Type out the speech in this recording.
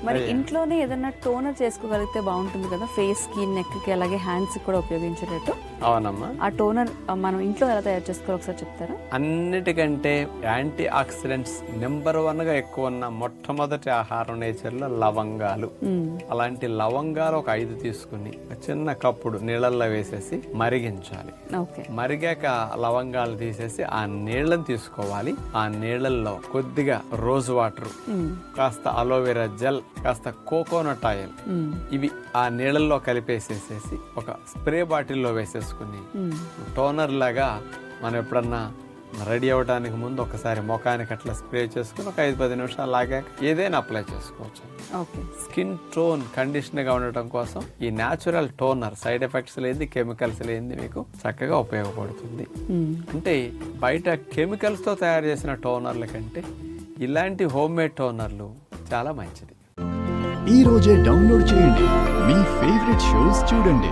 మరి ఇంట్లోనే ఏదైనా టోనర్ చేసుకోగలిగితే బాగుంటుంది కదా, ఫేస్ కి, నెక్ కి, అలాగే హ్యాండ్స్ కి కూడా ఉపయోగించేటట్టు. అవునమ్మా. ఆ టోనర్ మనం ఇంట్లో ఎలా తయారు చేసుకోవాలి ఒకసారి చెప్తారా? అన్నిటికంటే యాంటీ ఆక్సిడెంట్స్ నెంబర్ 1 గా ఎక్కువ ఉన్న మొట్టమొదటి ఆహారం నేచర్ లో లవంగాలు. అలాంటి లవంగాలు ఒక 5 తీసుకుని చిన్న కప్పుడు నీళ్ళల్లో వేసేసి మరిగించాలి. మరిగాక లవంగాలు తీసేసి ఆ నీళ్ళని తీసుకోవాలి. ఆ నీళ్ళల్లో కొద్దిగా రోజ్ వాటర్, కాస్త అలోవెరా జెల్, కాస్త కోకోనట్ ఆయిల్, ఇవి ఆ నీళ్ళల్లో కలిపేసేసేసి ఒక స్ప్రే బాటిల్లో వేసేసుకుని టోనర్ లాగా మనం ఎప్పుడన్నా రెడీ అవ్వడానికి ముందు ఒకసారి ముఖానికి అట్లా స్ప్రే చేసుకుని ఒక 5-10 నిమిషాలు లాగాక ఏదైనా అప్లై చేసుకోవచ్చు. స్కిన్ టోన్ కండిషన్ గా ఉండటం కోసం ఈ న్యాచురల్ టోనర్ సైడ్ ఎఫెక్ట్స్ లేని, కెమికల్స్ లేని మీకు చక్కగా ఉపయోగపడుతుంది. అంటే బయట కెమికల్స్ తో తయారు చేసిన టోనర్ల కంటే ఇలాంటి హోమ్ మేడ్ టోనర్లు చాలా మంచిది. ఈ రోజే డౌన్లోడ్ చేయండి, మీ ఫేవరెట్ షోస్ చూడండి.